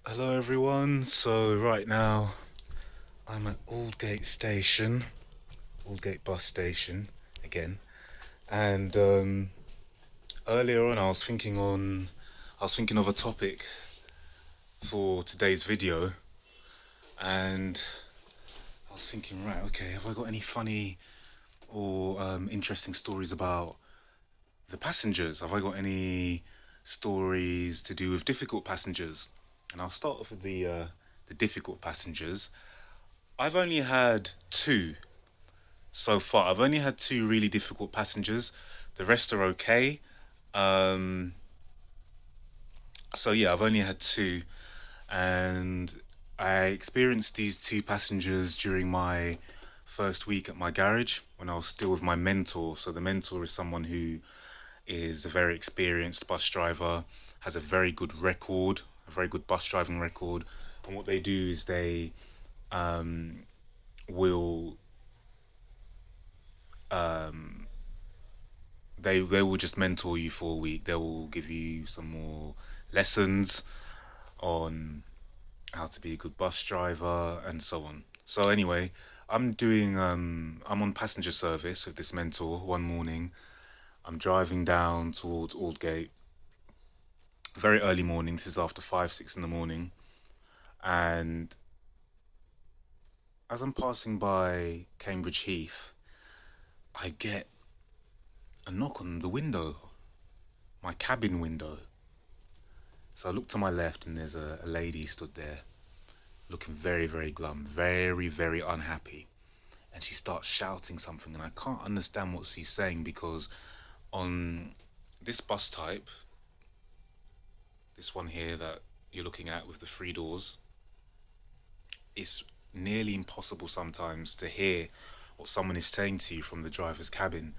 Hello everyone, so right now I'm at Aldgate Station, Aldgate bus station again, and earlier on I was thinking of a topic for today's video, and I was thinking, right, okay, have I got any funny or interesting stories about the passengers? Have I got any stories to do with difficult passengers? And I'll start off with the difficult passengers. I've only had two so far. I've only had two really difficult passengers. The rest are okay. Um, so yeah, I've only had two, and I experienced these two passengers during my first week at my garage when I was still with my mentor. So the mentor is someone who is a very experienced bus driver, has a very good record, a very good bus driving record. And what they do is they will um, they will just mentor you for a week. They will give you some more lessons on how to be a good bus driver and so on. So anyway, I'm on passenger service with this mentor one morning. I'm driving down towards Aldgate, very early morning. This is after 5, 6 in the morning. And as I'm passing by Cambridge Heath, I get a knock on the window, my cabin window. So I look to my left and there's a lady stood there looking very, very glum, very, very unhappy. And she starts shouting something, and I can't understand what she's saying because on this bus type, this one here that you're looking at with the three doors, it's nearly impossible sometimes to hear what someone is saying to you from the driver's cabin.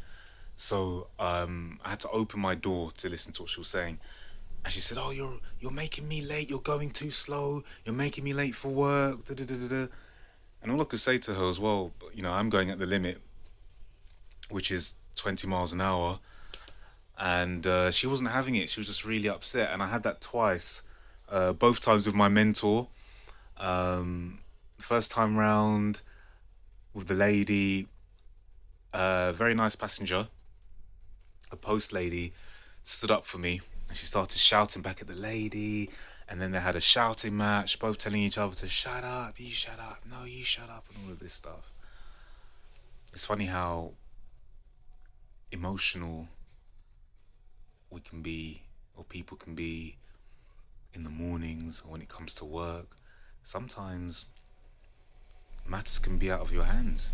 So I had to open my door to listen to what she was saying. And she said, "Oh, you're making me late. You're going too slow. You're making me late for work." Da, da, da, da, da. And all I could say to her as well, I'm going at the limit, which is 20 miles an hour. And she wasn't having it. She was just really upset. And I had that twice, both times with my mentor. First time round with the lady, very nice passenger, a post lady, stood up for me. And she started shouting back at the lady. And then they had a shouting match, both telling each other to shut up, you shut up, no, you shut up, and all of this stuff. It's funny how emotional we can be, or people can be, in the mornings or when it comes to work. Sometimes matters can be out of your hands.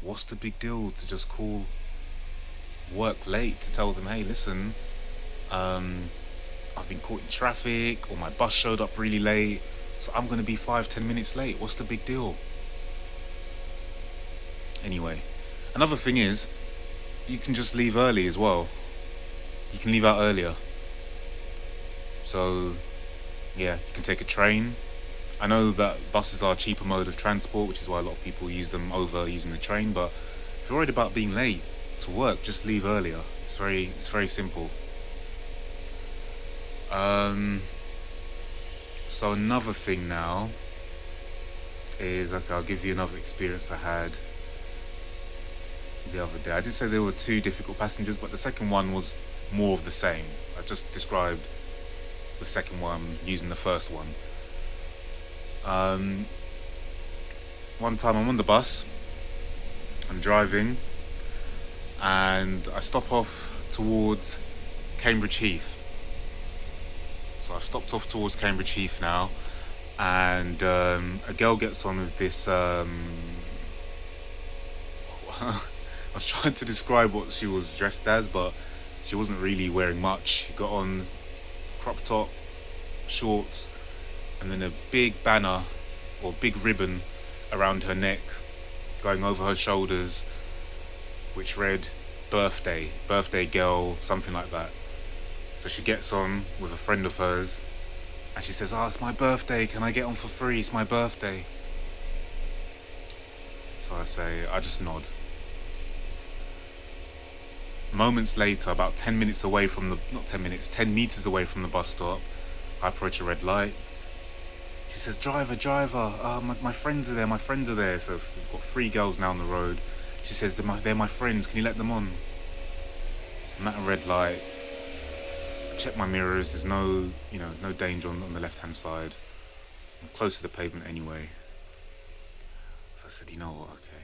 What's the big deal to just call work late to tell them, hey, listen, I've been caught in traffic, or my bus showed up really late, so I'm going to be 5, 10 minutes late. What's the big deal? Anyway, another thing is, you can just leave early as well. You can leave out earlier. So, yeah, you can take a train. I know that buses are a cheaper mode of transport, which is why a lot of people use them over using the train, but if you're worried about being late to work, just leave earlier. It's very simple. So another thing now is, okay, I'll give you another experience I had the other day. I did say there were two difficult passengers, but the second one was more of the same. I just described the second one using the first one. One time I'm on the bus, I'm driving, and I stop off towards Cambridge Heath. So I've stopped off towards Cambridge Heath now, and a girl gets on with this. I was trying to describe what she was dressed as, but she wasn't really wearing much. She got on crop top, shorts, and then a big banner or big ribbon around her neck, going over her shoulders, which read birthday girl, something like that. So she gets on with a friend of hers, and she says, "Oh, it's my birthday, can I get on for free? It's my birthday." So I just nod. Moments later, about 10 minutes away from not 10 minutes, 10 meters away from the bus stop, I approach a red light. She says, driver, my friends are there, my friends are there. So we've got 3 girls now on the road. She says, they're my friends, can you let them on? I'm at a red light. I check my mirrors, there's no danger on the left-hand side. I'm close to the pavement anyway. So I said, you know what, okay,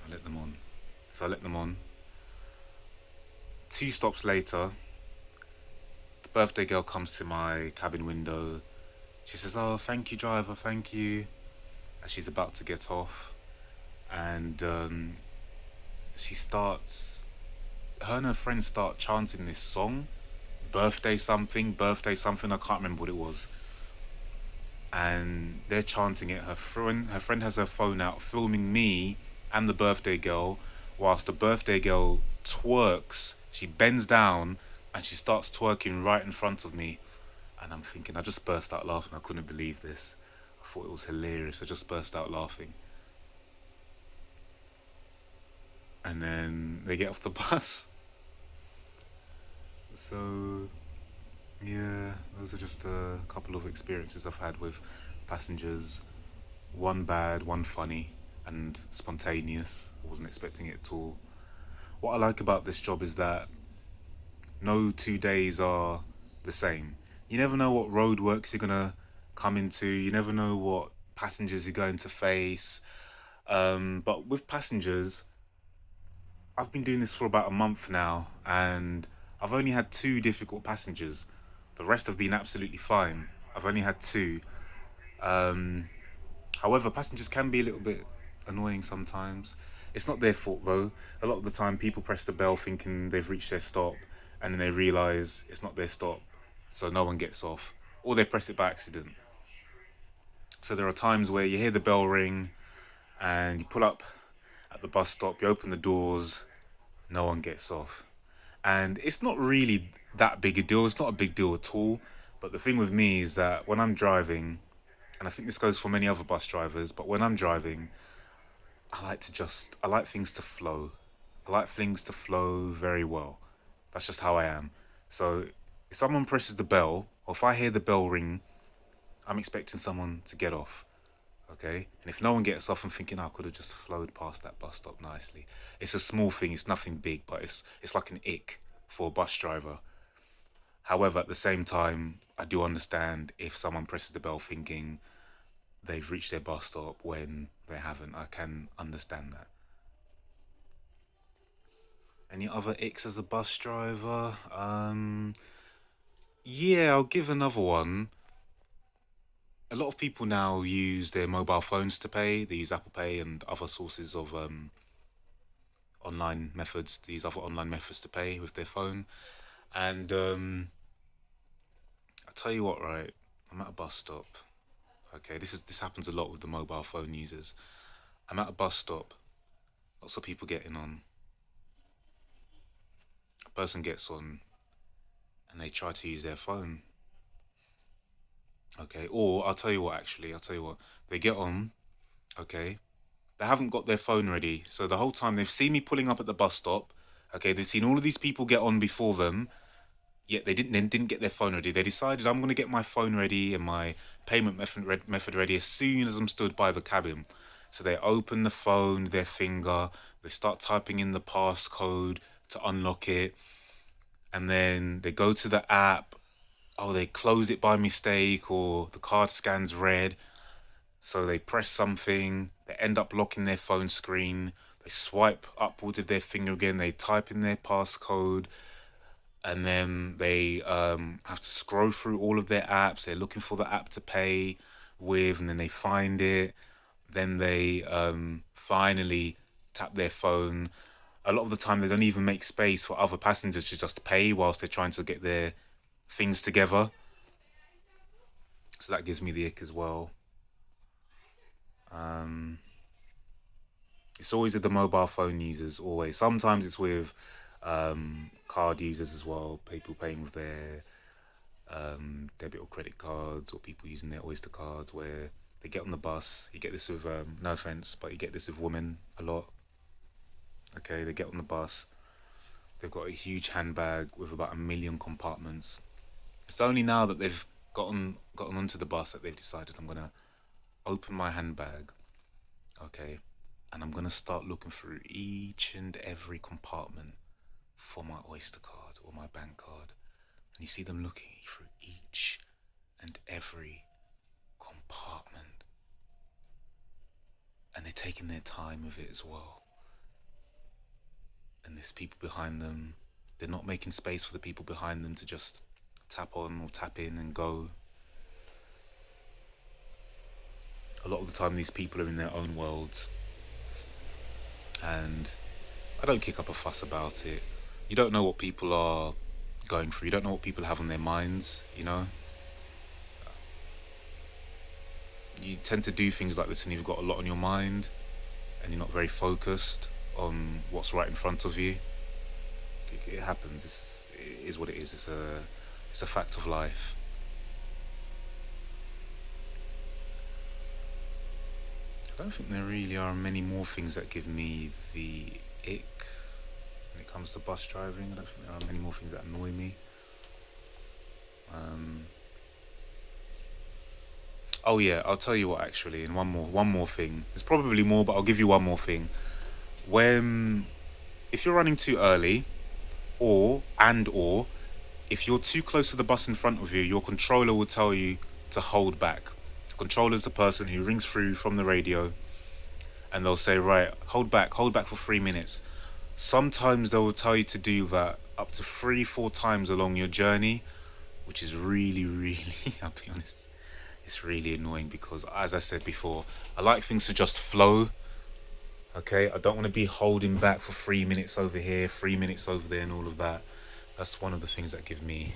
I'll let them on. So I let them on. 2 stops later, the birthday girl comes to my cabin window. She says, oh, thank you, driver, thank you. As she's about to get off. And she starts, her and her friends start chanting this song. Birthday something, I can't remember what it was. And they're chanting it. Her friend has her phone out filming me and the birthday girl, whilst the birthday girl twerks. She bends down and she starts twerking right in front of me. And I'm thinking, I just burst out laughing. I couldn't believe this. I thought it was hilarious. I just burst out laughing. And then they get off the bus. So yeah, those are just a couple of experiences I've had with passengers. One bad, one funny, and spontaneous. I wasn't expecting it at all. What I like about this job is that no 2 days are the same. You never know what roadworks you're gonna come into. You never know what passengers you're going to face. But with passengers, I've been doing this for about a month now, and I've only had 2 difficult passengers. The rest have been absolutely fine. I've only had 2. Um, However, passengers can be a little bit annoying sometimes. It's not their fault though. A lot of the time, people press the bell thinking they've reached their stop, and then they realise it's not their stop, so no one gets off, or they press it by accident. So there are times where you hear the bell ring, and you pull up at the bus stop, you open the doors, no one gets off. And it's not really that big a deal. It's not a big deal at all. But the thing with me is that when I'm driving, and I think this goes for many other bus drivers, but when I'm driving, I like things to flow. I like things to flow very well. That's just how I am. So if someone presses the bell, or if I hear the bell ring, I'm expecting someone to get off. Okay? And if no one gets off, I'm thinking, I could have just flowed past that bus stop nicely. It's a small thing, it's nothing big, but it's like an ick for a bus driver. However, at the same time, I do understand if someone presses the bell thinking they've reached their bus stop when they haven't. I can understand that. Any other icks as a bus driver? Yeah, I'll give another one. A lot of people now use their mobile phones to pay. They use Apple Pay and other sources of online methods. They use other online methods to pay with their phone. And I tell you what, right? I'm at a bus stop. Okay, this happens a lot with the mobile phone users. I'm at a bus stop. Lots of people getting on. A person gets on and they try to use their phone. Okay, or I'll tell you what, actually, I'll tell you what. They get on, okay, they haven't got their phone ready. So the whole time they've seen me pulling up at the bus stop, okay, they've seen all of these people get on before them, yet they didn't get their phone ready. They decided I'm going to get my phone ready and my payment method ready as soon as I'm stood by the cabin. So they open the phone, their finger, they start typing in the passcode to unlock it, and then they go to the app. Oh, they close it by mistake, or the card scans red. So they press something, they end up locking their phone screen, they swipe upwards with their finger again, they type in their passcode, and then they have to scroll through all of their apps. They're looking for the app to pay with, and then they find it. Then they finally tap their phone. A lot of the time, they don't even make space for other passengers to just pay whilst they're trying to get their things together. So that gives me the ick as well. Um, it's always with the mobile phone users, always. Sometimes it's with card users as well, people paying with their debit or credit cards, or people using their Oyster cards, where they get on the bus. You get this with, no offense, but you get this with women a lot. Okay, they get on the bus, they've got a huge handbag with about 1 million compartments. It's only now that they've gotten onto the bus that they've decided I'm gonna open my handbag, okay, and I'm gonna start looking through each and every compartment for my Oyster card or my bank card. And you see them looking through each and every compartment, and they're taking their time with it as well. And there's people behind them. They're not making space for the people behind them to just tap on or tap in and go. A lot of the time these people are in their own worlds, and I don't kick up a fuss about it. You don't know what people are going through. You don't know what people have on their minds, you know. You tend to do things like this and you've got a lot on your mind and you're not very focused on what's right in front of you. It happens. It is what it is. It's a fact of life. I don't think there really are many more things that give me the ick when it comes to bus driving. I don't think there are many more things that annoy me. Oh yeah, I'll tell you what actually, and one more thing. There's probably more, but I'll give you one more thing. When If you're running too early, or if you're too close to the bus in front of you, your controller will tell you to hold back. The controller is the person who rings through from the radio and they'll say, right, hold back for 3 minutes. Sometimes they will tell you to do that up to 3-4 times along your journey, which is really, really, I'll be honest, it's really annoying because, as I said before, I like things to just flow. Okay, I don't want to be holding back for 3 minutes over here, 3 minutes over there, and all of that. That's one of the things that give me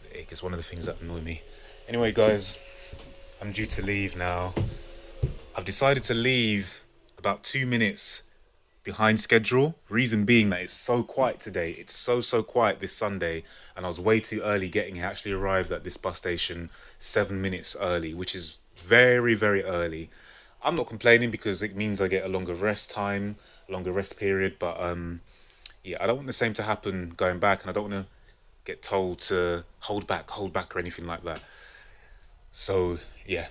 the ick. It's one of the things that annoy me. Anyway, guys, I'm due to leave now. I've decided to leave about 2 minutes behind schedule. Reason being that it's so quiet today. It's so quiet this Sunday, and I was way too early getting here. I actually arrived at this bus station 7 minutes early, which is very, very early. I'm not complaining because it means I get a longer rest time, a longer rest period. But yeah, I don't want the same to happen going back, and I don't want to get told to hold back, or anything like that. So yeah,